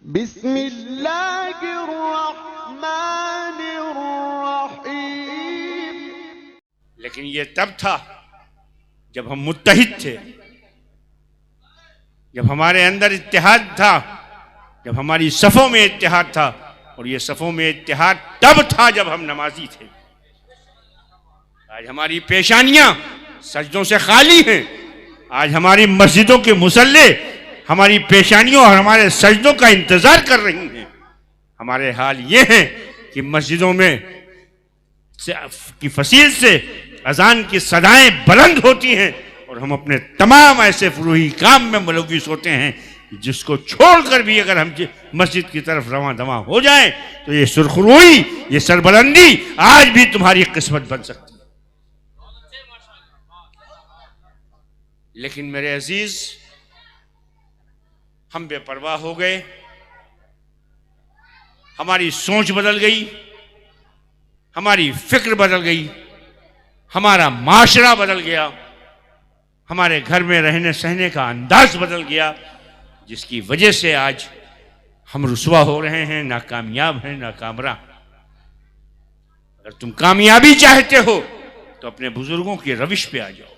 बिस्मिल्लाहिर्रहमानिर्रहीम। लेकिन ये तब था जब हम मुत्तहिद थे, जब हमारे अंदर इत्तेहाद था, जब हमारी सफ़ों में इत्तेहाद था। और ये सफ़ों में इत्तेहाद तब था जब हम नमाजी थे। आज हमारी पेशानियां सजदों से खाली हैं। आज हमारी मस्जिदों के मुसल्ले हमारी पेशानियों और हमारे सजदों का इंतजार कर रही हैं। हमारे हाल ये हैं कि मस्जिदों में की फसील से अजान की सदाएं बुलंद होती हैं और हम अपने तमाम ऐसे फरूही काम में मुलव्विस होते हैं जिसको छोड़कर भी अगर हम मस्जिद की तरफ रवां दवा हो जाए तो ये सुरखरुई, ये सरबुलंदी आज भी तुम्हारी किस्मत बन सकती है। लेकिन मेरे अजीज, हम बेपरवाह हो गए, हमारी सोच बदल गई, हमारी फिक्र बदल गई, हमारा माशरा बदल गया, हमारे घर में रहने सहने का अंदाज बदल गया, जिसकी वजह से आज हम रुसवा हो रहे हैं, नाकामयाब हैं, नाकामरा। अगर तुम कामयाबी चाहते हो तो अपने बुजुर्गों की रविश पे आ जाओ।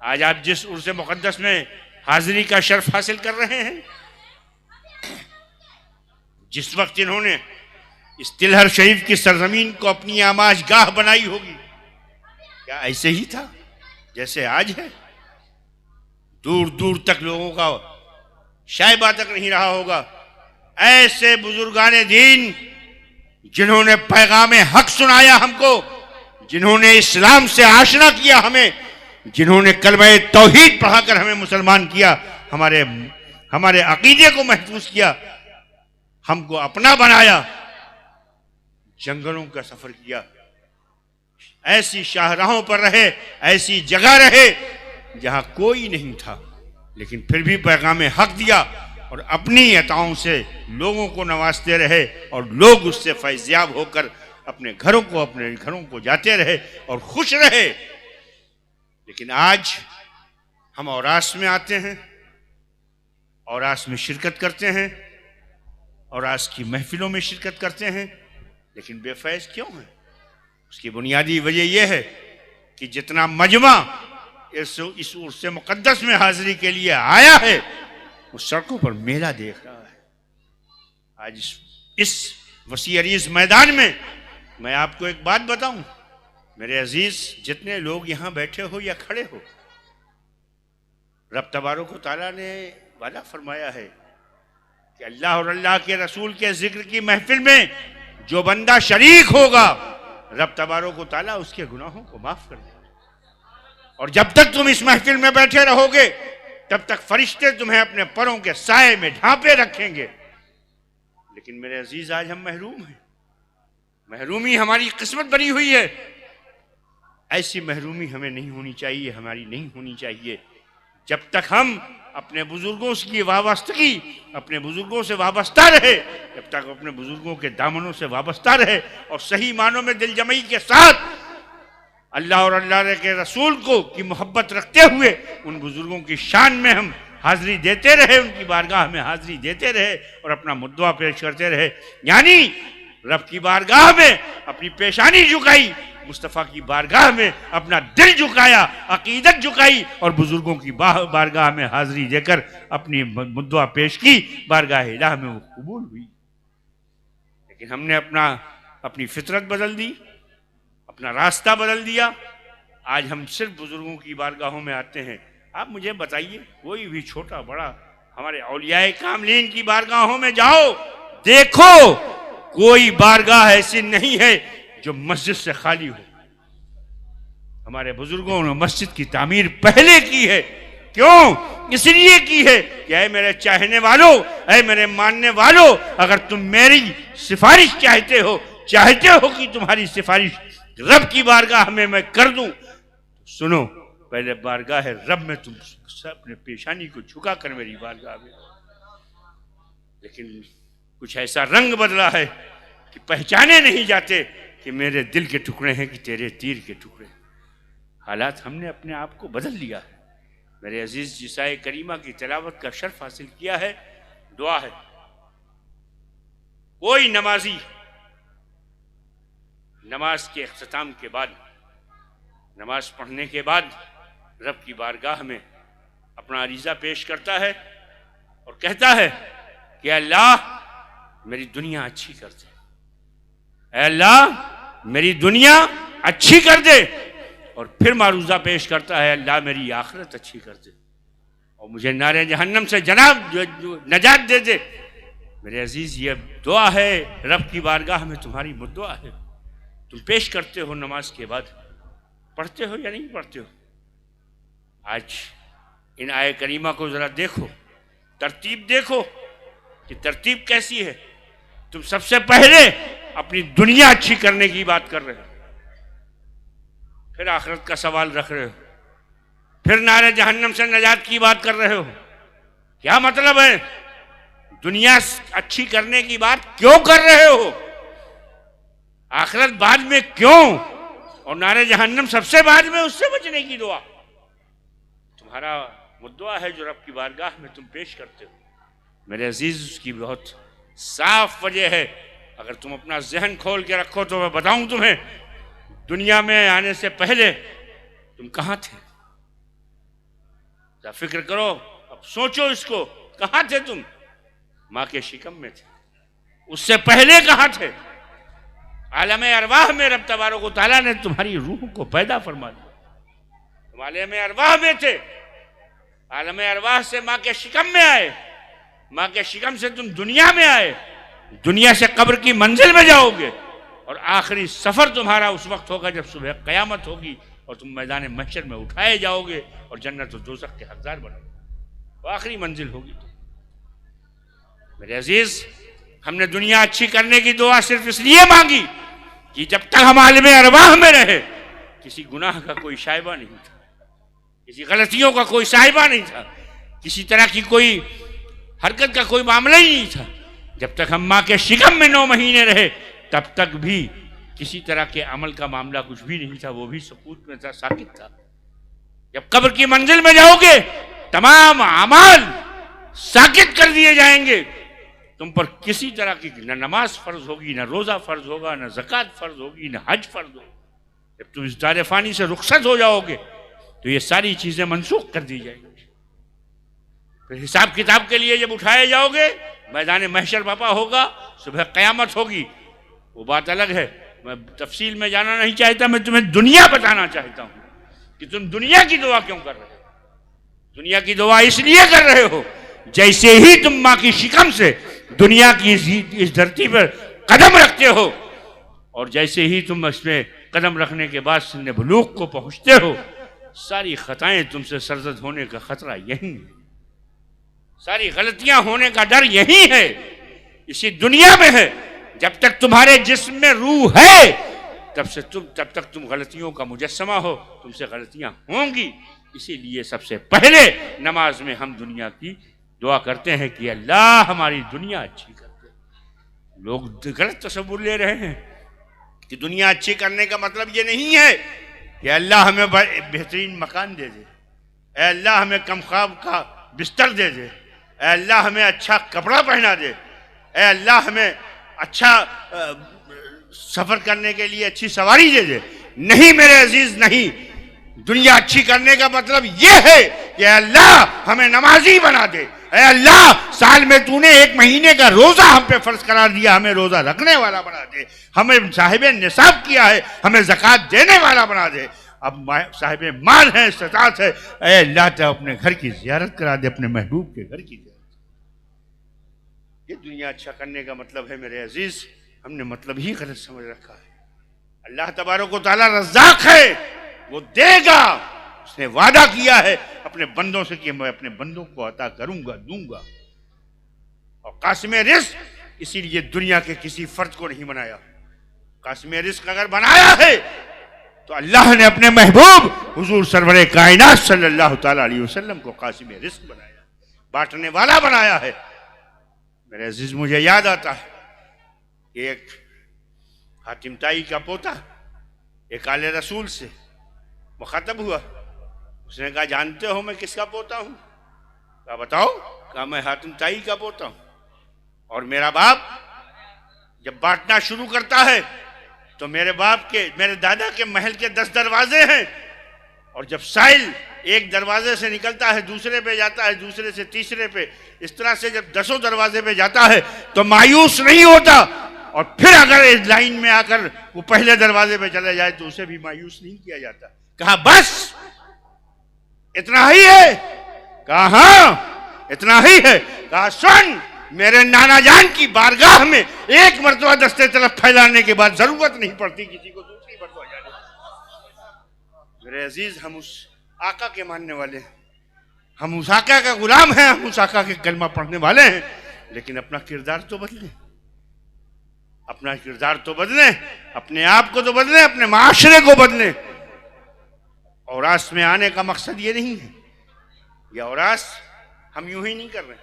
आज आप जिस उर्स मुक़द्दस में हाजिरी का शर्फ हासिल कर रहे हैं, जिस वक्त इन्होंने इस तिलहर शरीफ की सरजमीन को अपनी आमाज गाह बनाई होगी, क्या ऐसे ही था जैसे आज है? दूर दूर तक लोगों का शायबा तक नहीं रहा होगा। ऐसे बुजुर्गाने दीन जिन्होंने पैगामे हक सुनाया हमको, जिन्होंने इस्लाम से आशना किया हमें, जिन्होंने कलमे तौहीद पढ़ाकर हमें मुसलमान किया, हमारे अकीदे को महफूज किया, हमको अपना बनाया, जंगलों का सफर किया, ऐसी शाहराहों पर रहे, ऐसी जगह रहे जहां कोई नहीं था, लेकिन फिर भी पैगामे हक दिया और अपनी अताओं से लोगों को नवाजते रहे और लोग उससे फैज़याब होकर अपने घरों को जाते रहे और खुश रहे। लेकिन आज हम औरास में आते हैं, औरास में शिरकत करते हैं, औरास की महफिलों में शिरकत करते हैं, लेकिन बेफैज़ क्यों हैं? उसकी बुनियादी वजह यह है कि जितना मजमा इस उर्स मुक़द्दस में हाजिरी के लिए आया है, उस सड़कों पर मेला देख रहा है। आज इस वसी अरीज़ मैदान में मैं आपको एक बात बताऊं, मेरे अजीज, जितने लोग यहां बैठे हो या खड़े हो, रब तबारक व तआला ने वादा फरमाया है कि अल्लाह और अल्लाह के रसूल के जिक्र की महफिल में जो बंदा शरीक होगा, रब तबारक व तआला उसके गुनाहों को माफ कर देगा। और जब तक तुम इस महफिल में बैठे रहोगे तब तक फरिश्ते तुम्हें अपने परों के साए में ढांपे रखेंगे। लेकिन मेरे अजीज, आज हम महरूम हैं। महरूमी हमारी किस्मत बनी हुई है। ऐसी महरूमी हमें नहीं होनी चाहिए, हमारी नहीं होनी चाहिए। जब तक हम अपने बुजुर्गों की वाबस्तगी, अपने बुजुर्गों से वाबस्ता रहे, जब तक अपने बुजुर्गों के दामनों से वाबस्ता रहे और सही मानों में दिल जमई के साथ अल्लाह और अल्लाह के रसूल को की मोहब्बत रखते हुए उन बुजुर्गों की शान में हम हाजिरी देते रहे, उनकी बारगाह में हाजिरी देते रहे और अपना मुद्दा पेश करते रहे, यानी रब की बारगाह में अपनी पेशानी झुकाई, मुस्तफ़ा की बारगाह में अपना दिल झुकाया, अकीदत झुकाई और बुजुर्गों की बारगाह में हाजिरी देकर अपनी मुद्दा पेश की, बारगाह इलाह में वो कबूल हुई। लेकिन हमने अपनी फितरत बदल दी, अपना रास्ता बदल दिया। आज हम सिर्फ बुजुर्गों की बारगाहों में आते हैं। आप मुझे बताइए, कोई भी छोटा बड़ा हमारे औलियाए कामलीन की बारगाहों में जाओ, देखो कोई बारगाह ऐसी नहीं है जो मस्जिद से खाली हो। हमारे बुजुर्गों ने मस्जिद की तामीर पहले की है। क्यों? इसलिए की है कि ऐ मेरे चाहने वालों, ऐ मेरे मानने वालों, अगर तुम मेरी सिफारिश चाहते हो कि तुम्हारी सिफारिश रब की बारगाह में मैं कर दूं, तो सुनो, पहले बारगाह है रब में तुम अपने पेशानी को झुका कर मेरी बारगाह में। लेकिन कुछ ऐसा रंग बदला है कि पहचाने नहीं जाते कि मेरे दिल के टुकड़े हैं कि तेरे तीर के टुकड़े। हालात हमने अपने आप को बदल लिया है। मेरे अजीज, जिसाए करीमा की तिलावत का शर्फ हासिल किया है। दुआ है कोई नमाजी नमाज के इख्तिताम के बाद, नमाज पढ़ने के बाद रब की बारगाह में अपना अरीज़ा पेश करता है और कहता है कि अल्लाह मेरी दुनिया अच्छी कर दे, अल्लाह मेरी दुनिया अच्छी कर दे, और फिर मारूजा पेश करता है अल्लाह मेरी आखिरत अच्छी कर दे और मुझे नारे जहन्नम से जनाब नजात दे दे। मेरे अजीज, ये दुआ है रब की बारगाह में तुम्हारी मुद्दुआ है, तुम पेश करते हो नमाज के बाद। पढ़ते हो या नहीं पढ़ते हो? आज इन आय करीमा को जरा देखो, तरतीब देखो कि तरतीब कैसी है। तुम सबसे पहले अपनी दुनिया अच्छी करने की बात कर रहे हो, फिर आखिरत का सवाल रख रहे हो, फिर नारे जहन्नम से नजात की बात कर रहे हो। क्या मतलब है? दुनिया अच्छी करने की बात क्यों कर रहे हो? आखिरत बाद में क्यों? और नारे जहन्नम सबसे बाद में, उससे बचने की दुआ तुम्हारा मुद्दा है जो रब की बारगाह में तुम पेश करते हो। मेरे अजीज, उसकी बहुत साफ वजह है। अगर तुम अपना जहन खोल के रखो तो मैं बताऊं तुम्हें, दुनिया में आने से पहले तुम कहां थे? जरा फिक्र करो, अब सोचो इसको, कहां थे तुम? मां के शिकम में थे। उससे पहले कहां थे? आलम अरवाह में रब तबारक व तआला ने तुम्हारी रूह को पैदा फरमा दिया। तुम आलम अरवाह में थे, आलम अरवाह से मां के शिकम में आए, मां के शिकम से तुम दुनिया में आए, दुनिया से कब्र की मंजिल में जाओगे और आखिरी सफर तुम्हारा उस वक्त होगा जब सुबह कयामत होगी और तुम मैदान महशर में उठाए जाओगे और जन्नत और दोज़ख के हकदार बनोगे। वो आखिरी मंजिल होगी। मेरे अजीज, हमने दुनिया अच्छी करने की दुआ सिर्फ इसलिए मांगी कि जब तक हम आलम अरवाह में रहे किसी गुनाह का कोई शाइबा नहीं था, किसी गलतियों का कोई शाइबा नहीं था, किसी तरह की कोई हरकत का कोई मामला ही नहीं था। जब तक हम माँ के शिकम में 9 महीने रहे तब तक भी किसी तरह के अमल का मामला कुछ भी नहीं था, वो भी सकूत में था, साकित था। जब कब्र की मंजिल में जाओगे तमाम अमाल साकित कर दिए जाएंगे। तुम पर किसी तरह की न नमाज फर्ज होगी, न रोजा फर्ज होगा, न ज़कात फर्ज होगी, न हज फर्ज होगा। जब तुम इस दार फानी से रुखसत हो जाओगे तो ये सारी चीजें मनसूख कर दी जाएंगी। फिर हिसाब किताब के लिए जब उठाए जाओगे, मैदान महशर बापा होगा, सुबह कयामत होगी, वो बात अलग है। मैं तफसील में जाना नहीं चाहता, मैं तुम्हें दुनिया बताना चाहता हूं कि तुम दुनिया की दुआ क्यों कर रहे हो। दुनिया की दुआ इसलिए कर रहे हो जैसे ही तुम मां की शिकम से दुनिया की इस धरती पर कदम रखते हो और जैसे ही तुम इसमें कदम रखने के बाद सिन्ने बुलूग को पहुंचते हो, सारी खताएं तुमसे सरजद होने का खतरा यही है, सारी गलतियां होने का डर यही है, इसी दुनिया में है। जब तक तुम्हारे जिस्म में रूह है तब तक तुम गलतियों का मुजस्समा हो, तुमसे गलतियां होंगी। इसीलिए सबसे पहले नमाज में हम दुनिया की दुआ करते हैं कि अल्लाह हमारी दुनिया अच्छी कर दे। लोग गलत तस्वुर ले रहे हैं कि दुनिया अच्छी करने का मतलब ये नहीं है कि अल्लाह हमें बेहतरीन मकान दे दे, अल्लाह हमें कम ख्वाब का बिस्तर दे दे, अल्लाह हमें अच्छा कपड़ा पहना दे, अल्लाह हमें अच्छा सफर करने के लिए अच्छी सवारी दे दे। नहीं मेरे अजीज, नहीं। दुनिया अच्छी करने का मतलब यह है कि अल्लाह हमें नमाजी बना दे, अल्लाह साल में तूने 1 महीने का रोजा हम पे फर्ज करार दिया, हमें रोजा रखने वाला बना दे। हमें साहिब निसाब किया है, हमें ज़कात देने वाला बना दे। अब साहिब माल है, इस्तात है, अल्लाह तो अपने घर की जियारत करा दे, अपने महबूब के घर की जियारत। ये दुनिया अच्छा करने का मतलब है मेरे अजीज। हमने मतलब ही गलत समझ रखा है। अल्लाह तबारक व तआला रज़्ज़ाक़ है, वो देगा। उसने वादा किया है अपने बंदों से कि मैं अपने बंदों को अता करूंगा, दूंगा। और कासिम रिज़्क़ इसीलिए दुनिया के किसी फर्द को नहीं बनाया। कासिम रिज़्क़ अगर बनाया है तो अल्लाह ने अपने महबूब हुजूर सरवरे कायनात सल्लल्लाहु तआला अलैहि वसल्लम को कासिम रिज़्क़ बनाया, बांटने वाला बनाया है। मेरे अजीज, मुझे याद आता है कि एक हातिम ताई का पोता एक आले रसूल से मुखातब हुआ। उसने कहा, जानते हो मैं किसका पोता हूं? कहा बताओ। कहा मैं हातिम ताई का पोता हूं और मेरा बाप जब बांटना शुरू करता है तो मेरे दादा के महल के 10 दरवाजे हैं, और जब साइल एक दरवाजे से निकलता है दूसरे पे जाता है, दूसरे से तीसरे पे, इस तरह से जब 10 दरवाजे पे जाता है तो मायूस नहीं होता, और फिर अगर इस लाइन में आकर वो पहले दरवाजे पे चला जाए तो उसे भी मायूस नहीं किया जाता। कहा बस इतना ही है? कहा हाँ इतना ही है। कहा सुन, मेरे नाना जान की बारगाह में एक मर्तबा दस्ते तरफ फैलाने के बाद जरूरत नहीं पड़ती किसी को दूसरी मर्तबा जाने। मेरे अजीज, हम उस आका के मानने वाले हैं, हम उस आका का गुलाम हैं, हम उस आका के कलमा पढ़ने वाले हैं, लेकिन अपना किरदार तो बदलें, अपना किरदार तो बदलें, अपने आप को तो बदलें, अपने माशरे को बदलें। औरास में आने का मकसद ये नहीं है, यह औरास हम यूं ही नहीं कर रहे,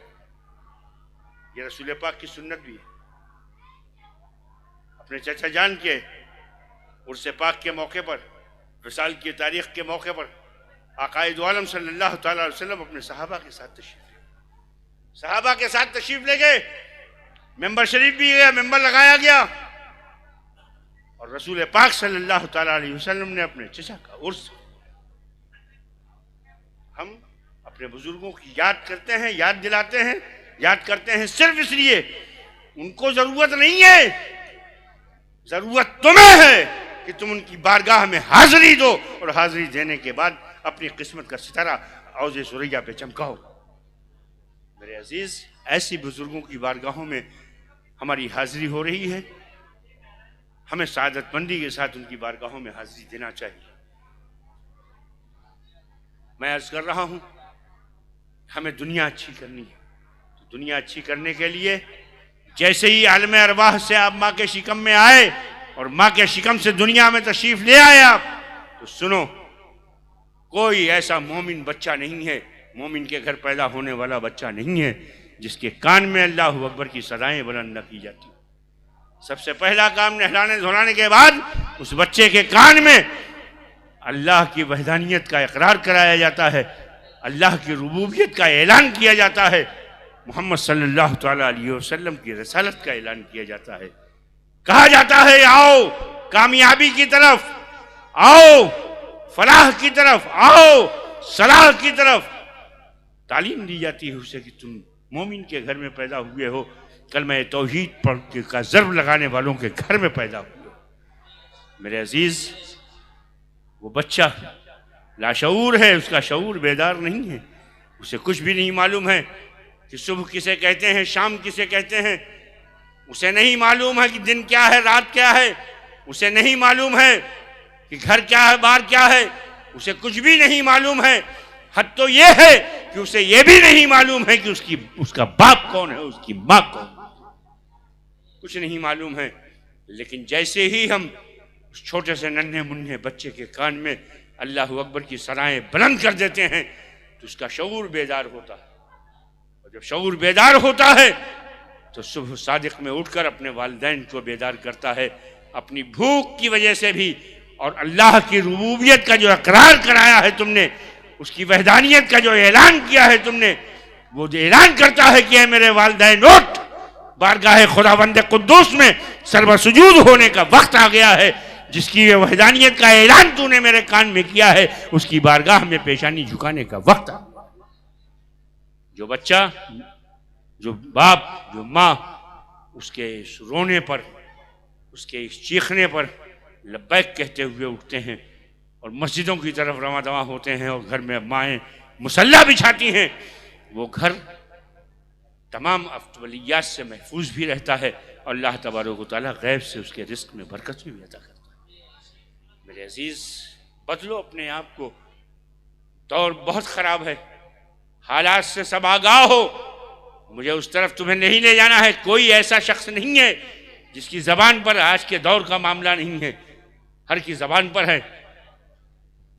ये रसूल पाक की सुन्नत भी है। अपने चाचा जान के उर्स पाक के मौके पर, विसाल की तारीख के मौके पर आकाए दो आलम सल्लल्लाहु अलैहि वसल्लम अपने सहाबा के साथ तशरीफ ले गए। मेंबर शरीफ भी गया, मेंबर लगाया गया, और रसूल पाक सल्लल्लाहु अलैहि वसल्लम ने अपने चचा का उर्स, हम अपने बुजुर्गों की याद करते हैं, याद दिलाते हैं, याद करते हैं सिर्फ इसलिए, उनको जरूरत नहीं है, जरूरत तुम्हें है कि तुम उनकी बारगाह में हाजिरी दो, और हाजिरी देने के बाद अपनी किस्मत का सितारा औज़े सुरैया पे चमकाओ। मेरे अजीज, ऐसी बुजुर्गों की बारगाहों में हमारी हाजिरी हो रही है, हमें सादतमंदी के साथ उनकी बारगाहों में हाजिरी देना चाहिए। मैं अर्ज कर रहा हूं, हमें दुनिया अच्छी करनी है, तो दुनिया अच्छी करने के लिए जैसे ही आलम अरवाह से आप माँ के शिकम में आए और माँ के शिकम से दुनिया में तशरीफ ले आए आप, तो सुनो, कोई ऐसा मोमिन बच्चा नहीं है, मोमिन के घर पैदा होने वाला बच्चा नहीं है जिसके कान में अल्लाह अकबर की सदाएं बुलंद न की जाती। सबसे पहला काम नहलाने धुलाने के बाद उस बच्चे के कान में अल्लाह की वहदानियत का इकरार कराया जाता है, अल्लाह की रुबूबियत का ऐलान किया जाता है, मोहम्मद सल्लल्लाहु अलैहि वसल्लम की रसालत का ऐलान किया जाता है। कहा जाता है आओ कामयाबी की तरफ, आओ फलाह की तरफ, आओ सलाह की तरफ। तालीम दी जाती है उसे कि तुम मोमिन के घर में पैदा हुए हो, कलमा तौहीद पढ़ के का ज़र्ब लगाने वालों के घर में पैदा हुए हो। मेरे अजीज, वो बच्चा लाशऊर है, उसका शऊर बेदार नहीं है, उसे कुछ भी नहीं मालूम है कि सुबह किसे कहते हैं, शाम किसे कहते हैं, उसे नहीं मालूम है कि दिन क्या है, रात क्या है, उसे नहीं मालूम है कि घर क्या है, बाहर क्या है, उसे कुछ भी नहीं मालूम है। हद तो ये है कि उसे ये भी नहीं मालूम है कि उसका बाप कौन है, उसकी माँ कौन, कुछ नहीं मालूम है। लेकिन जैसे ही हम उस छोटे से नन्हे मुन्ने बच्चे के कान में अल्लाह अकबर की सराहें बुलंद कर देते हैं तो उसका शऊर बेदार होता है, और जब शऊर बेदार होता है तो सुबह सादिक में उठकर अपने वालिदैन को बेदार करता है, अपनी भूख की वजह से भी, और अल्लाह की रुबूबियत का जो इकरार कराया है तुमने, उसकी वहदानियत का जो ऐलान किया है तुमने, वो जो ऐलान करता है कि मेरे वालिदैन उठ, बारगाह खुदावंद कुद्दूस में सर्वसुजूद होने का वक्त आ गया है, जिसकी वहदानियत का ऐलान तूने मेरे कान में किया है, उसकी बारगाह में पेशानी झुकाने का वक्त आ गया। जो बच्चा, जो बाप, जो माँ, उसके इस रोने पर, उसके इस चीखने पर लब्बैक कहते हुए उठते हैं और मस्जिदों की तरफ रवां दवा होते हैं, और घर में माएँ मुसल्ला बिछाती हैं, वो घर तमाम अफ्तवलियात से महफूज भी रहता है, और अल्लाह तबारक व तआला गैब से उसके रिस्क में बरकत भी अता करता है। मेरे अजीज़, बदलो अपने आप को, दौर बहुत ख़राब है, हालात से सब आगाह हो, मुझे उस तरफ तुम्हें नहीं ले जाना है। कोई ऐसा शख्स नहीं है जिसकी ज़बान पर आज के दौर का मामला नहीं है, हर की ज़बान पर है।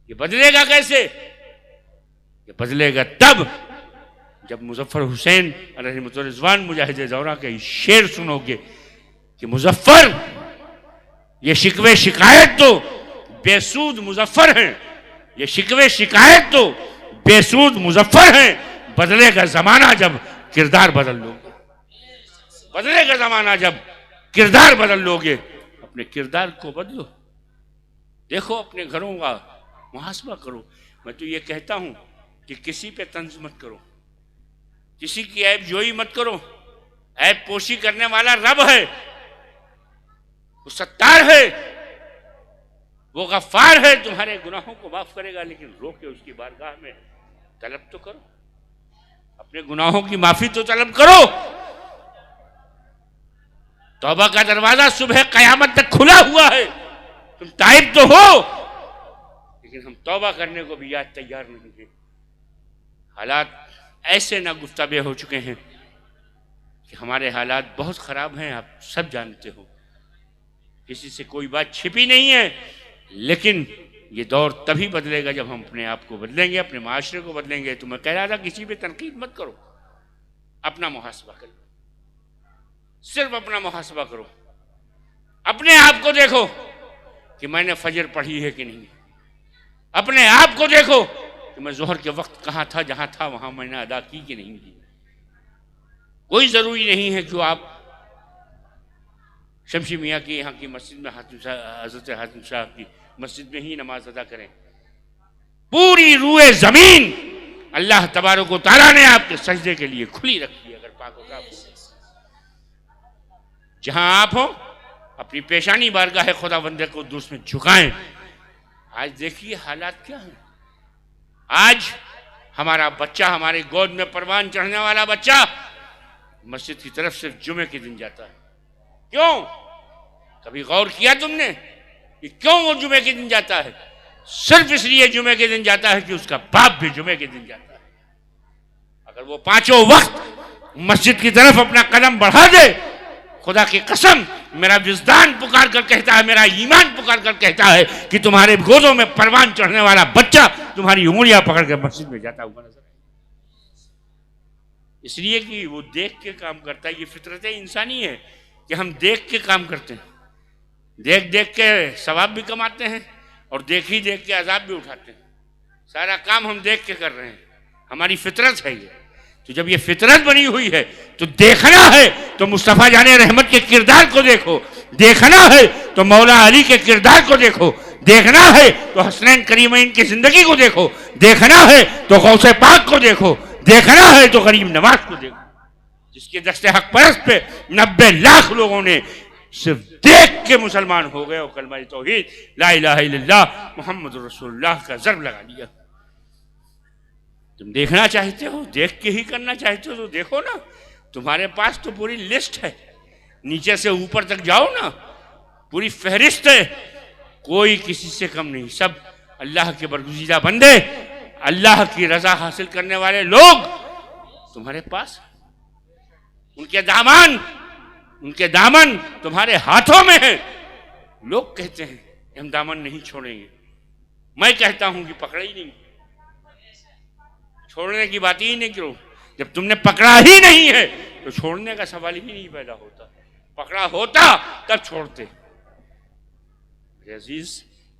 ये बदलेगा कैसे? ये बदलेगा तब जब मुजफ्फर हुसैन अलैहिर्रिज़वान मुजाहिद दौरा के शेर सुनोगे कि मुजफ्फर, ये शिकवे शिकायत तो बेसूद मुजफ्फर हैं, ये शिकवे शिकायत तो बेसूद मुजफ्फर हैं। बदलेगा ज़माना जब किरदार बदल लोगे, बदलेगा ज़माना जब किरदार बदल लोगे, अपने किरदार को बदलो। देखो अपने घरों का मुहासबा करो। मैं तो ये कहता हूं कि किसी पे तंज मत करो, किसी की ऐब जोई मत करो। ऐब पोशी करने वाला रब है, वो सत्तार है, वो गफ्फार है, तुम्हारे गुनाहों को माफ करेगा। लेकिन रो के उसकी बारगाह में तलब तो करो, अपने गुनाहों की माफी तो तलब करो। तौबा का दरवाजा सुबह कयामत तक खुला हुआ है, तुम ताइब तो हो, लेकिन हम तौबा करने को भी आज तैयार नहीं है। हालात ऐसे ना गुफ्ताबे हो चुके हैं कि हमारे हालात बहुत खराब हैं, आप सब जानते हो, किसी से कोई बात छिपी नहीं है। लेकिन ये दौर तभी बदलेगा जब हम अपने आप को बदलेंगे, अपने माशरे को बदलेंगे। तो मैं कह रहा था किसी पे तनकीद मत करो, अपना मुहासबा करो, सिर्फ अपना मुहासबा करो। अपने आप को देखो कि मैंने फजर पढ़ी है कि नहीं, अपने आप को देखो कि मैं जोहर के वक्त कहाँ था, जहां था वहां मैंने अदा की कि नहीं की। कोई जरूरी नहीं है कि आप शमशी मियाँ की यहाँ की मस्जिद में हजरत हातिम साहब की मस्जिद में ही नमाज अदा करें। पूरी रूए जमीन अल्लाह तबारक व तआला ने आपके सजदे के लिए खुली रखी है। अगर पाक व साफ जहां आप हो, अपनी पेशानी बारगाह खुदा बंदे को दुरुस्त में झुकाएं। आज देखिए हालात क्या हैं। आज हमारा बच्चा, हमारे गोद में परवान चढ़ने वाला बच्चा मस्जिद की तरफ सिर्फ जुमे के दिन जाता है। क्यों? कभी गौर किया तुमने कि क्यों वो जुमे के दिन जाता है? सिर्फ इसलिए जुमे के दिन जाता है कि उसका बाप भी जुमे के दिन जाता है। अगर वो पांचों वक्त मस्जिद की तरफ अपना कदम बढ़ा दे, खुदा की कसम मेरा विजदान पुकार कर कहता है, मेरा ईमान पुकार कर कहता है कि तुम्हारे गोदों में परवान चढ़ने वाला बच्चा तुम्हारी उंगलियां पकड़ के मस्जिद में जाता हुआ नजर आए। इसलिए कि वो देख के काम करता है। ये फितरत इंसानी है कि हम देख के काम करते हैं, देख देख के सवाब भी कमाते हैं और देख ही देख के अजाब भी उठाते हैं। सारा काम हम देख के कर रहे हैं, हमारी फितरत है ये। तो जब ये फितरत बनी हुई है तो देखना है तो मुस्तफ़ा जाने रहमत के किरदार को देखो, देखना है तो मौला अली के किरदार को देखो, देखना है तो हसनैन करीमैन की जिंदगी को देखो, देखना है तो गौसे पाक को देखो, देखना है तो गरीब नवाज को देखो, जिसके दस्ते हक परस्त पे 90 लाख लोगों ने सिर्फ देख के मुसलमान हो गए और कलमा तौहीद ला इलाहा इल्लल्लाह मुहम्मद रसूलुल्लाह का ज़र्ब लगा लिया। तुम देखना चाहते हो, देख के ही करना चाहते हो तो देखो ना, तुम्हारे पास तो पूरी लिस्ट है, नीचे से ऊपर तक जाओ ना, पूरी फहरिस्त है। कोई किसी से कम नहीं, सब अल्लाह के बरगुज़ीदा बंदे, अल्लाह की रजा हासिल करने वाले लोग तुम्हारे पास, उनके दामन तुम्हारे हाथों में है। लोग कहते हैं कि हम दामन नहीं छोड़ेंगे, मैं कहता हूं कि पकड़ा ही नहीं, छोड़ने की बात ही नहीं करो। जब तुमने पकड़ा ही नहीं है तो छोड़ने का सवाल ही नहीं पैदा होता। पकड़ा होता तब छोड़ते। अजीज,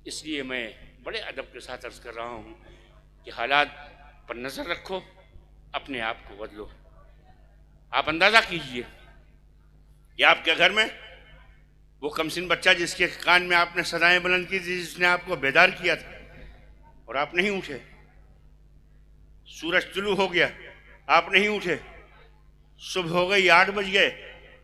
इसलिए मैं बड़े अदब के साथ अर्ज कर रहा हूं कि हालात पर नजर रखो, अपने आप को बदलो। आप अंदाजा कीजिए कि आपके घर में वो कमसिन बच्चा जिसके कान में आपने सदाएं बुलंद की थी, जिसने आपको बेदार किया था और आप नहीं उठे, सूरज तुलू हो गया आप नहीं उठे, सुबह हो गई 8 बज गए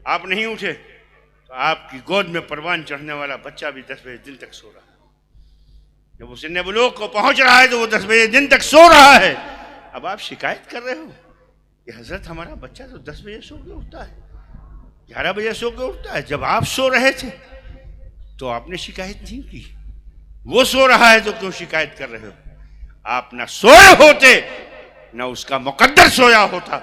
आप नहीं उठे, तो आपकी गोद में परवान चढ़ने वाला बच्चा भी 10 बजे दिन तक सो रहा है। जब वो सिन्ने बुलूग को पहुंच रहा है तो वो 10 बजे दिन तक सो रहा है। अब आप शिकायत कर रहे हो कि हजरत हमारा बच्चा तो 10 बजे सो के उठता है, 11 बजे सो के उठता है। जब आप सो रहे थे तो आपने शिकायत नहीं की, वो सो रहा है तो क्यों शिकायत कर रहे हो? आप ना सोए होते ना उसका मुकद्दर सोया होता,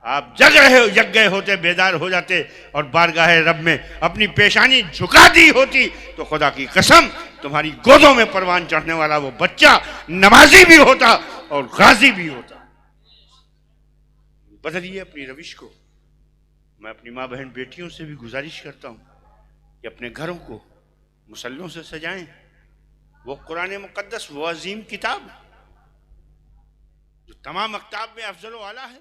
आप जग गए होते, बेदार हो जाते और बारगाह रब में अपनी पेशानी झुका दी होती, तो खुदा की कसम तुम्हारी गोदों में परवान चढ़ने वाला वो बच्चा नमाजी भी होता और गाजी भी होता। बदलिए अपनी रविश को। मैं अपनी माँ बहन बेटियों से भी गुजारिश करता हूँ कि अपने घरों को मुसल्लों से सजाएं। वो कुरान मुकद्दस, वो अजीम किताब जो तमाम अख्ताब में अफजल वाला है,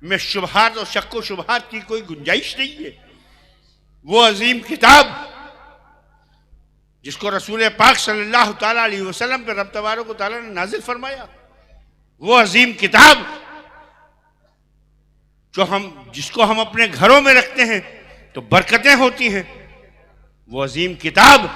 में शुबहात और शक्को शुबहात की कोई गुंजाइश नहीं है। वो अजीम किताब जिसको रसूल पाक सल्लल्लाहु ताला अलैहि वसल्लम पे रब तबारक व तआला ने नाजिल फरमाया, वो अजीम किताब जिसको हम अपने घरों में रखते हैं तो बरकतें होती हैं, वो अजीम किताब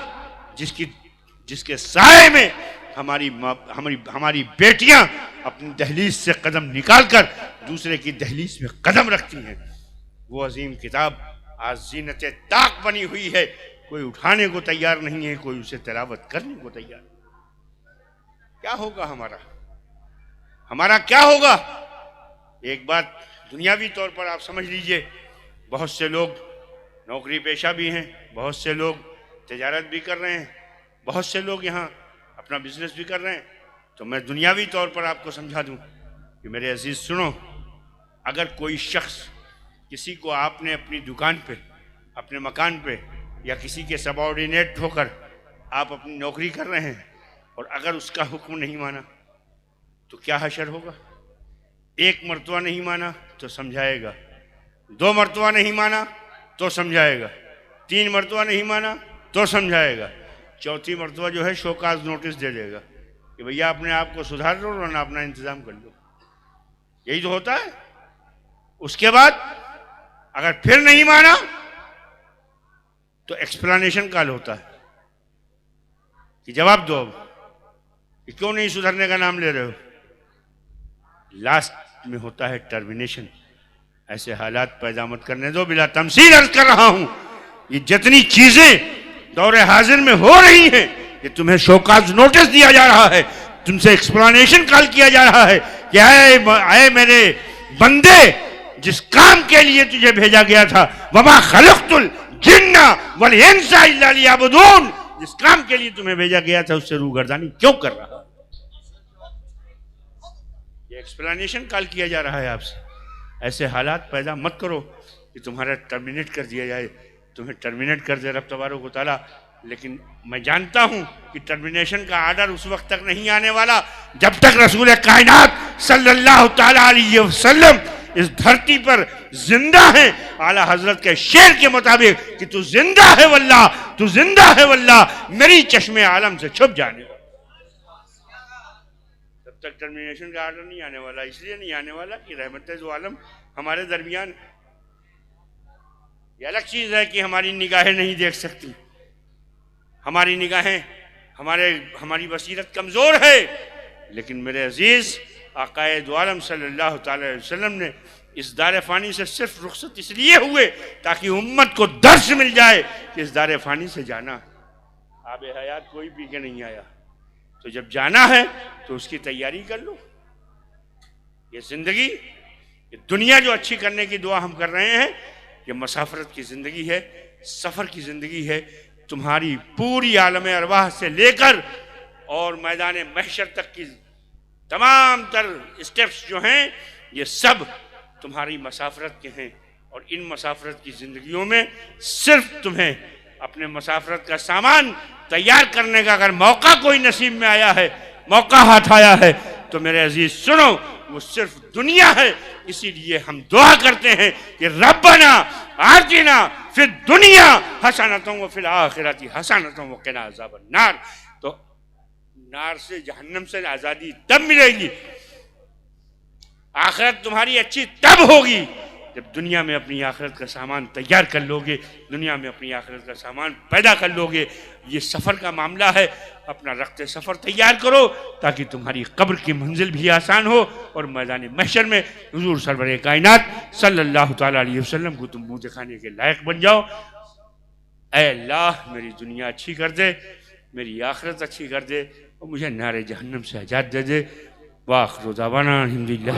जिसके साए में हमारी बेटियां अपनी दहलीज से कदम निकालकर दूसरे की दहलीज में कदम रखती हैं, वो अजीम किताब आज जीनत ताक बनी हुई है। कोई उठाने को तैयार नहीं है, कोई उसे तिलावत करने को तैयार। क्या होगा हमारा क्या होगा? एक बात दुनियावी तौर पर आप समझ लीजिए, बहुत से लोग नौकरी पेशा भी हैं, बहुत से लोग तिजारत भी कर रहे हैं, बहुत से लोग यहाँ अपना बिजनेस भी कर रहे हैं। तो मैं दुनियावी तौर पर आपको समझा दूं कि मेरे अजीज सुनो, अगर कोई शख्स किसी को आपने अपनी दुकान पे, अपने मकान पे या किसी के सबऑर्डिनेट होकर आप अपनी नौकरी कर रहे हैं और अगर उसका हुक्म नहीं माना तो क्या हशर होगा? एक मरतबा नहीं माना तो समझाएगा, 2 मरतबा नहीं माना तो समझाएगा, 3 मरतबा नहीं माना तो समझाएगा, 4थी मरतबा जो है शोकाज नोटिस दे देगा कि भैया अपने आप को सुधार लो वरना अपना इंतजाम कर लो। यही तो होता है। उसके बाद अगर फिर नहीं माना तो एक्सप्लेनेशन कॉल होता है कि जवाब दो अब कि क्यों नहीं सुधरने का नाम ले रहे हो। लास्ट में होता है टर्मिनेशन। ऐसे हालात पैदा मत करने दो। बिला तमसील अर्ज कर रहा हूं, ये जितनी चीजें दौरे हाजिर में हो रही हैं, ये तुम्हें शोकाज नोटिस दिया जा रहा है, तुमसे एक्सप्लेनेशन कॉल किया जा रहा है कि आए मेरे बंदे, जिस काम के लिए तुझे भेजा गया था, वमा खलक़तुल जिन्ना वल इंसा इल्ला लियअबुदून, जिस काम के लिए तुम्हें भेजा गया था उससे रूगर्दानी क्यों कर रहा? ये एक्सप्लेनेशन कॉल किया जा रहा है आपसे। ऐसे हालात पैदा मत करो कि तुम्हारा टर्मिनेट कर दिया जाए, तुम्हें टर्मिनेट कर दे रब तबारक व तआला। लेकिन मैं जानता हूं कि टर्मिनेशन का आर्डर उस वक्त तक नहीं आने वाला जब तक रसूल कायनात सल्लल्लाहु ताला अलैहि वसल्लम इस धरती पर जिंदा है। आला हजरत के शेर के मुताबिक कि तू जिंदा है वल्लाह, तू जिंदा है वल्लाह, मेरी चश्मे आलम से छुप जाने वाला। तब तक टर्मिनेशन का आर्डर नहीं आने वाला। इसलिए नहीं आने वाला कि रहमत दो आलम हमारे दरमियान। ये अलग चीज है कि हमारी निगाहें नहीं देख सकती, हमारी निगाहें, हमारी बसीरत कमजोर है। लेकिन मेरे अजीज आकाए दो आलम सल्लल्लाहु अलैहि वसल्लम ने इस दार फानी से सिर्फ रुखसत इसलिए हुए ताकि उम्मत को दर्श मिल जाए कि इस दार फानी से जाना। आब हयात कोई पी के नहीं आया, तो जब जाना है तो उसकी तैयारी कर लो। ये जिंदगी, ये दुनिया जो अच्छी करने की दुआ हम कर रहे हैं, ये मसाफरत की जिंदगी है, सफर की जिंदगी है। तुम्हारी पूरी आलम अरवाह से लेकर और मैदान महशर तक की तमाम तर स्टेप्स जो हैं, ये सब तुम्हारी मसाफरत के हैं। और इन मसाफरत की जिंदगियों में सिर्फ तुम्हें अपने मसाफरत का सामान तैयार करने का अगर मौका कोई नसीब में आया है, मौका हाथ आया है, तो मेरे अजीज सुनो, वो सिर्फ दुनिया है। इसीलिए हम दुआ करते हैं कि रब्बना आतिना फिद दुनिया हसनतुन व फिल आखिरति हसनतुन व क़िना अज़ाबन नार। तो नार से, जहन्नम से आज़ादी तब मिलेगी, आखिरत तुम्हारी अच्छी तब होगी जब दुनिया में अपनी आखिरत का सामान तैयार कर लोगे, दुनिया में अपनी आखिरत का सामान पैदा कर लोगे। ये सफ़र का मामला है, अपना रखते सफ़र तैयार करो ताकि तुम्हारी कब्र की मंजिल भी आसान हो और मैदान महशर में हुजूर सरवर कायनात सल्लल्लाहु ताला अलैहि वसल्लम को तुम मुँह दिखाने के लायक बन जाओ। ऐ अल्लाह, मेरी दुनिया अच्छी कर दे, मेरी आखिरत अच्छी कर दे और मुझे नारे जहन्नम से आज़ाद दे दे। वाखिर दावाना अल्हम्दुलिल्लाह।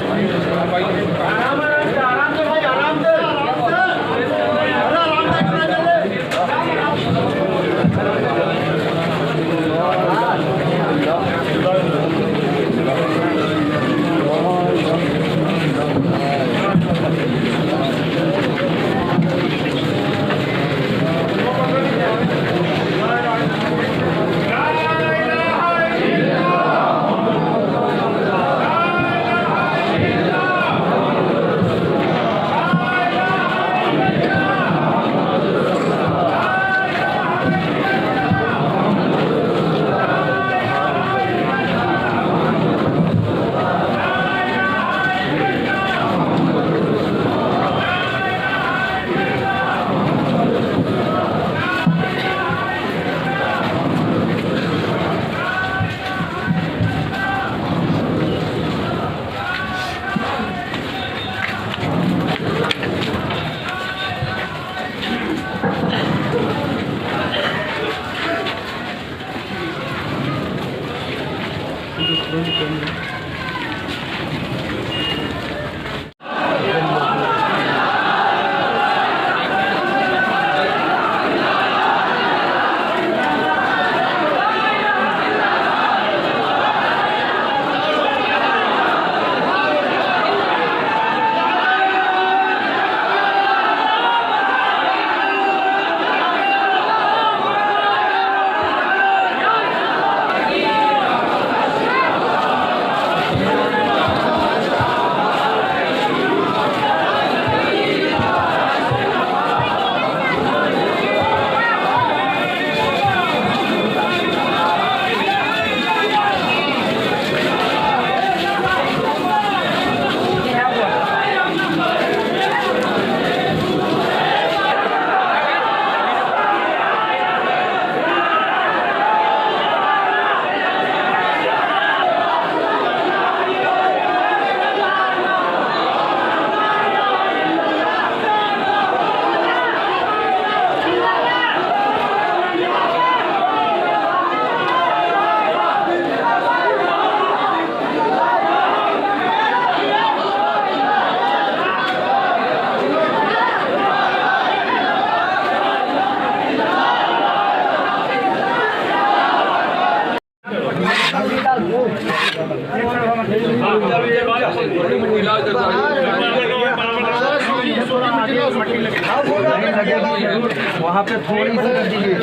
वहाँ पे थोड़ी सी कर दीजिए,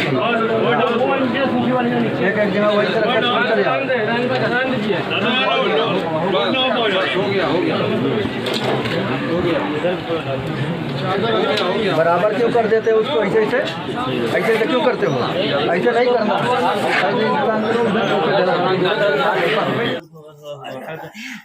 एक एक जगह वही तरह बराबर क्यों कर देते हो उसको? ऐसे ऐसे ऐसे ऐसे क्यों करते हो? ऐसे नहीं करना।